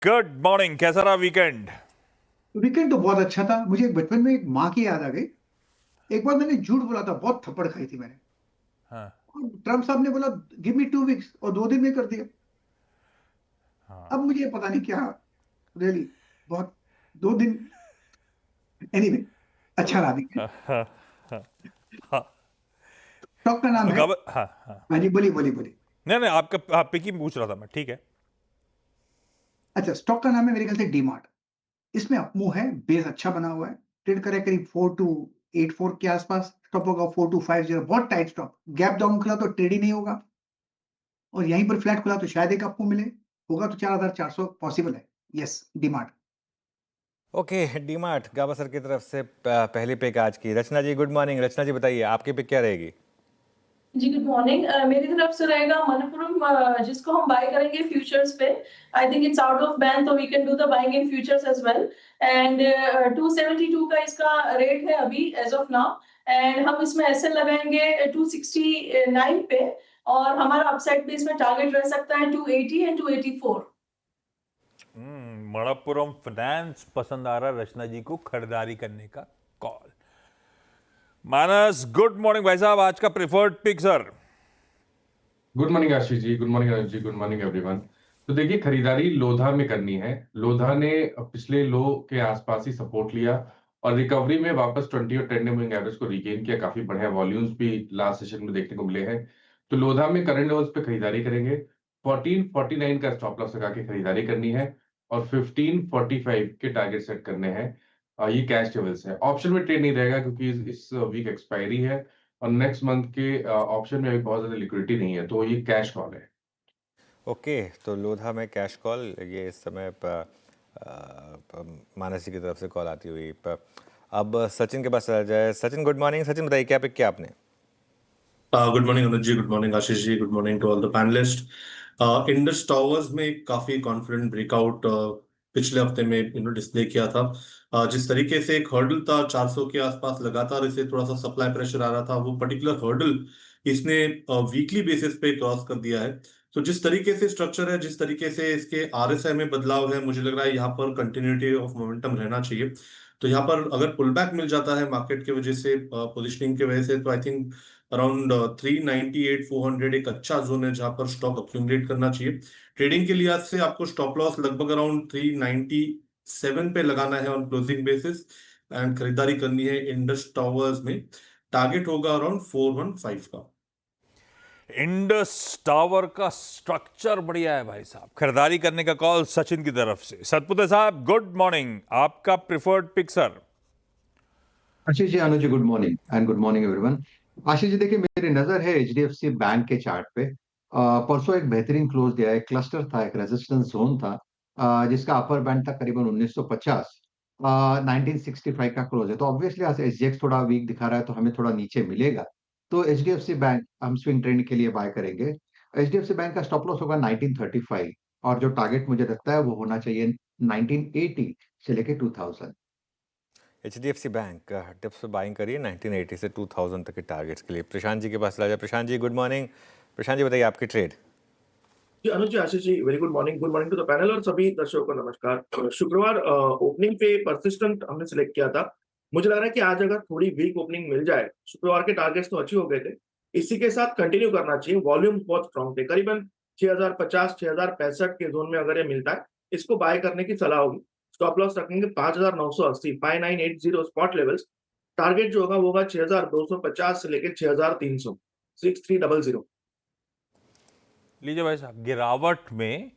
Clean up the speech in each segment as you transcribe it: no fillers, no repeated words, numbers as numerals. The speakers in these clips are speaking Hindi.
Good morning. कैसा रहा वीकेंड? वीकेंड तो बहुत अच्छा था। मुझे बचपन में एक माँ की याद आ गई। एक बार मैंने झूठ बोला था, बहुत थप्पड़ खाई थी मैंने। हाँ। और ट्रम्प साहब ने बोला गिव मी 2 वीक्स, और 2 दिन में कर दिया। हाँ। अब मुझे पता नहीं क्या, रियली बहुत। 2 दिन, एनीवे, अच्छा रहा वीकेंड। हाँ। हाँ। हाँ। स्टॉक का नाम है। हाँ। हाँ। हाँ जी, बोलिए बोलिए बोलिए। नहीं नहीं, आपका आप पिकी पूछ रहा था मैं। ठीक है। अच्छा, स्टॉक का नाम है मेरे ख्याल से डीमार्ट। इसमें अपमूव है, बेस अच्छा बना हुआ है। ट्रेड करे करीब 4284 के आसपास। स्टॉप होगा 4250, बहुत टाइट स्टॉप। गैप डाउन खुला तो ट्रेड ही नहीं होगा, और यहीं पर फ्लैट खुला तो शायद एक आपको मिले। होगा तो 4400 पॉसिबल है। यस, डीमार्ट। ओके, डीमार्ट गावस्कर की तरफ से पहली पिक आज की। रचना जी गुड मॉर्निंग। रचना जी बताइए आपकी पिक क्या रहेगी? जी गुड मॉर्निंग। मेरी तरफ से रहेगा मनप्पुरम, जिसको हम बाय करेंगे फ्यूचर्स पे। I think it's out of ban, तो we can do the buying in futures as well. And 272 का इसका रेट है अभी एज ऑफ नाउ। एंड हम इसमें एसएल लगाएंगे 269 पे, और हमारा अपसाइड पे इसमें टारगेट रह सकता है 280 एंड 284। मणप्पुरम फाइनेंस पसंद आ रहा रचना जी को खरीदारी करने का कॉल। मानस गुड मॉर्निंग भाई साहब, आज का preferred pick sir. Good morning Ashish ji, good morning Anuj ji, good morning everyone. तो देखिए, खरीदारी लोधा में करनी है। लोधा ने पिछले लो के आसपास ही सपोर्ट लिया और रिकवरी में वापस 20 और 10 डे मूविंग एवरेज को रिगेन किया। काफी बढ़िया वॉल्यूम्स भी लास्ट सेशन में देखने को मिले हैं। तो लोधा में करंट लेवल्स पे खरीदारी करेंगे। 1449 का स्टॉप लॉस लगा के खरीदारी करनी है और 1545 के टारगेट सेट करने हैं। ये कैश लेवल्स है। ऑप्शन में ट्रेड नहीं रहेगा क्योंकि इस वीक एक्सपायरी है और नेक्स्ट मंथ के ऑप्शन में अभी बहुत ज्यादा लिक्विडिटी नहीं है, तो ये कैश कॉल है। ओके, तो लोधा में कैश कॉल। ये इस समय मानस जी की तरफ से कॉल आती हुई। अब सचिन के पास चला जाए। Sachin good morning. सचिन बताइए क्या पिक किया आपने? Good morning Anuj ji, good morning Ashish ji, good morning to all the panelist. Indus Towers में काफी कॉन्फिडेंट ब्रेकआउट पिछले हफ्ते में डिस्प्ले किया था। जिस तरीके से एक हर्डल था 400 के आसपास, लगातार इसे थोड़ा सा सप्लाई प्रेशर आ रहा था, वो पर्टिकुलर हर्डल इसने वीकली बेसिस पे क्रॉस कर दिया है। तो जिस तरीके से स्ट्रक्चर है, जिस तरीके से इसके आरएसआई में बदलाव है, मुझे लग रहा है यहाँ पर कंटिन्यूटी ऑफ मोमेंटम रहना चाहिए। तो यहाँ पर अगर पुल बैक मिल जाता है मार्केट की वजह से, पोजिशनिंग की वजह से, तो आई थिंक अराउंड 398 400 एक अच्छा जोन है जहां पर स्टॉक अक्यूमुलेट करना चाहिए। ट्रेडिंग के लिहाज से आपको स्टॉप लॉस लगभग अराउंड 397 पे लगाना है ऑन क्लोजिंग बेसिस, एंड खरीदारी करनी है इंडस टावर्स में। टारगेट होगा अराउंड 415 का। इंडस टावर का स्ट्रक्चर बढ़िया है भाई साहब। खरीदारी करने का कॉल सचिन की तरफ से। सतपुते साहब गुड मॉर्निंग, आपका preferred pick sir. Ashish ji, Anuj ji, good morning and good morning everyone. Ashish ji, देखिए मेरी नजर है एचडीएफसी बैंक के चार्ट पे। परसों एक बेहतरीन क्लोज दिया है। क्लस्टर था, एक रेजिस्टेंस जोन था, जिसका अपर बैंड था करीबन 1950। 1965 का क्लोज है, तो ऑब्वियसली आज एसजीएक्स थोड़ा वीक दिखा रहा है, तो हमें थोड़ा नीचे मिलेगा। तो एचडीएफसी बैंक हम स्विंग ट्रेंड के लिए बाय करेंगे। एचडीएफसी बैंक का स्टॉप लॉस होगा 1935, और जो टारगेट मुझे लगता है वो होना चाहिए 1980 से लेके 2000। एचडीएफसी बैंक टिप्स पे बाइंग करिए 1980 से 2000 तक के टारगेट्स के लिए। प्रशांत जी के पास चला जाए। Prashant ji good morning. प्रशांत जी बताइए आपकी ट्रेड। जी Anuj ji, Ashish ji, very good morning to the panel और सभी दर्शकों को नमस्कार। शुक्रवार ओपनिंग पे परसिस्टेंट हमने सिलेक्ट किया था। मुझे लग रहा है कि आज अगर थोड़ी वीक ओपनिंग मिल जाए, शुक्रवार के टारगेट्स तो अच्छे हो गए थे, इसी के साथ कंटिन्यू करना चाहिए। वॉल्यूम बहुत स्ट्रॉन्ग थे, करीबन 6050 6065 के जोन में अगर ये मिलता है, इसको बाय करने की सलाह होगी। स्टॉप लॉस रखेंगे 5980, 5980 स्पॉट लेवल्स। टारगेट जो होगा 6250 से लेकर 6300, 6300। लीजिए भाई साहब, गिरावट में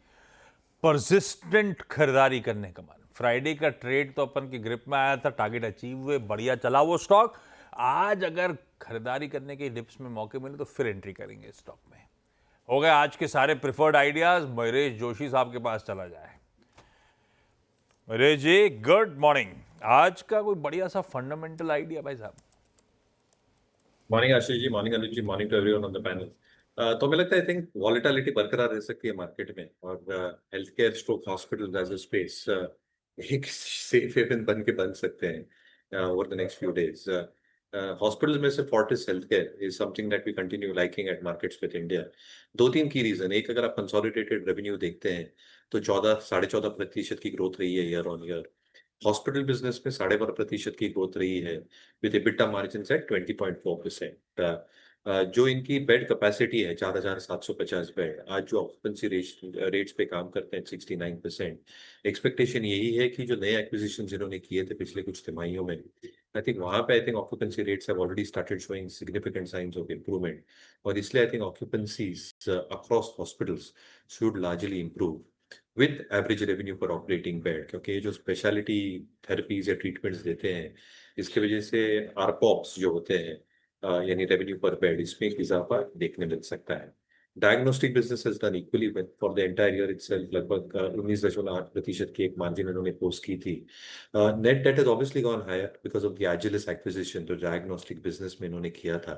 परसिस्टेंट खरीदारी करने का मन। फ्राइडे का ट्रेड तो अपन की ग्रिप में आया था, टारगेट अचीव हुए, बढ़िया चला वो स्टॉक। आज अगर खरीदारी करने के डिप्स में मौके मिले तो फिर एंट्री करेंगे स्टॉक में। हो गए आज के सारे प्रिफर्ड आइडियाज। महेश जोशी साहब के पास चला जाए। महेश जी गुड मॉर्निंग, आज का कोई बढ़िया सा फंडामेंटल आइडिया भाई साहब। Morning Ashish ji, morning Anuj ji, morning to everyone on the panel. तो हमें लगता है आई थिंक वॉलेटिलिटी बरकरार रह सकती है मार्केट में, और health care stroke hospital as a space एक सेफ हेवन बन सकते हैं over the next few days. Hospital में से Fortis health care is something that we continue liking at markets with India. दो तीन की रीजन। एक, अगर आप कंसोलिडेटेड रेवेन्यू देखते हैं तो 14.5% की ग्रोथ रही है year on year. Hospital business में 12.5% की ग्रोथ रही है विद एबिटा मार्जिन एट 20.4%। जो इनकी बेड कैपेसिटी है 4,750 बेड, आज जो ऑक्यूपेंसी रेट्स पे काम करते हैं 69%। एक्सपेक्टेशन यही है कि जो नए एक्विजिशन जिन्होंने किए थे पिछले कुछ तिमाहियों में, आई थिंक वहां पे I think occupancy rates have already started showing significant signs of improvement, और इसलिए I think occupancies across hospitals should largely improve with average revenue per operating bed, क्योंकि ये जो स्पेशलिटी थेरेपीज या ट्रीटमेंट्स देते हैं इसके वजह से आरपॉप्स जो होते हैं यानी रेवेन्यू पर बेड, इसमें एक इजाफा देखने मिल सकता है। Diagnostic business has done equally well for the entire year itself. लगभग 19.8% की एक मार्जिन इन्होंने पोस्ट की थी। Net debt has obviously gone higher because of the Agilus acquisition जो डायग्नोस्टिक बिजनेस में इन्होंने किया था,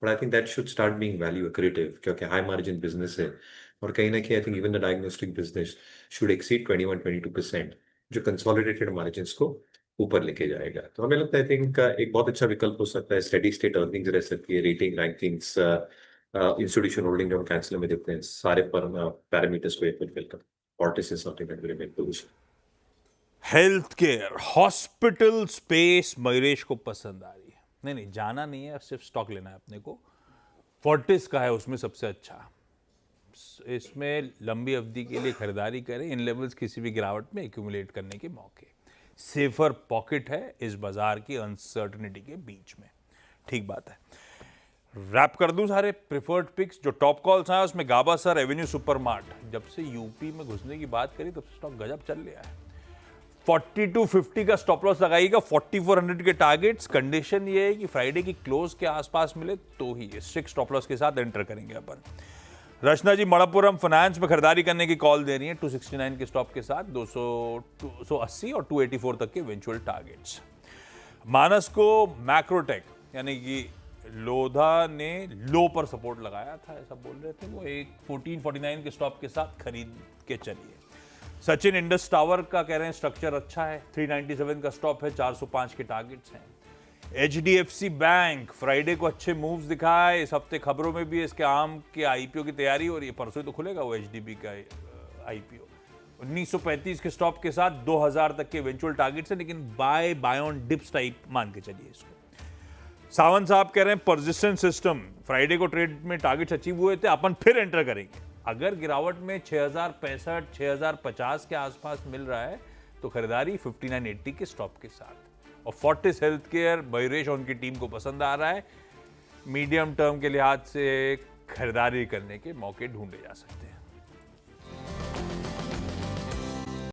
but I think that should start being value accretive, क्योंकि हाई मार्जिन बिजनेस है और कहीं ना कहीं I think even the diagnostic business should exceed 21-22%, जो कंसोलिडेटेड मार्जिन्स को ऊपर लेके जाएगा। तो हमें लगता है आई थिंक एक बहुत अच्छा विकल्प हो सकता है, स्टेडी स्टेट अर्निंग्स रह सकती है, रेटिंग रैंकिंग्स इंस्टीट्यूशन होल्डिंग जो हम कैंसिल में देखते हैं, सारे पर पैरामीटर्स को फुलफिल कर Fortis is something that will make position. Health care hospital space Mayuresh को पसंद आ रही है। नहीं जाना नहीं है, सिर्फ स्टॉक लेना है अपने को। फोर्टिस का है उसमें सबसे अच्छा, इसमें लंबी अवधि के लिए खरीदारी करें, इन लेवल्स किसी भी गिरावट में एक्यूमुलेट करने के मौके। सेफर पॉकेट है इस बाजार की अनसर्टनिटी के बीच में। ठीक बात है। रैप कर दूं सारे प्रिफर्ड पिक्स जो टॉप कॉल्स आए उसमें गाबा सर, एवेन्यू सुपरमार्ट। जब से यूपी में घुसने की बात करी तब स्टॉक गजब चल रहा है। 4250 का स्टॉप लॉस लगाइएगा, 4400 के टारगेट्स। कंडीशन ये है कि फ्राइडे की क्लोज के आसपास मिले तो ही स्ट्रिक्ट स्टॉप लॉस के साथ एंटर करेंगे अपन। रचना जी मणप्पुरम फाइनेंस में खरीदारी करने की कॉल दे रही है 269 के स्टॉप के साथ, 280 और 284 तक के इवेंचुअल टारगेट्स। मानस को मैक्रोटेक यानी कि लोधा ने लो पर सपोर्ट लगाया था ऐसा बोल रहे थे वो, एक 1449 के स्टॉप के साथ खरीद के चलिए। सचिन इंडस टावर का कह रहे हैं स्ट्रक्चर अच्छा है, 397 का स्टॉप है, 405 के टारगेट्स हैं। HDFC बैंक फ्राइडे को अच्छे मूव्स दिखाए, इस हफ्ते खबरों में भी इसके आम के IPO की तैयारी हो रही है, परसों तो खुलेगा वो HDB का IPO। 1935 के स्टॉप के साथ 2000 तक के इवेंचुअल टारगेट्स है, लेकिन बाय ऑन डिप्स टाइप मान के चलिए इसको। सावंत साहब कह रहे हैं परसिस्टेंट सिस्टम, फ्राइडे को ट्रेड में टारगेट्स अचीव हुए थे, अपन फिर एंटर करेंगे। अगर गिरावट में 6065 6050 के आसपास मिल रहा है तो खरीदारी 5980 के स्टॉप के साथ। और फोर्टिस हेल्थ केयर मयूरेश और उनकी टीम को पसंद आ रहा है, मीडियम टर्म के लिहाज से खरीदारी करने के मौके ढूंढे जा सकते हैं।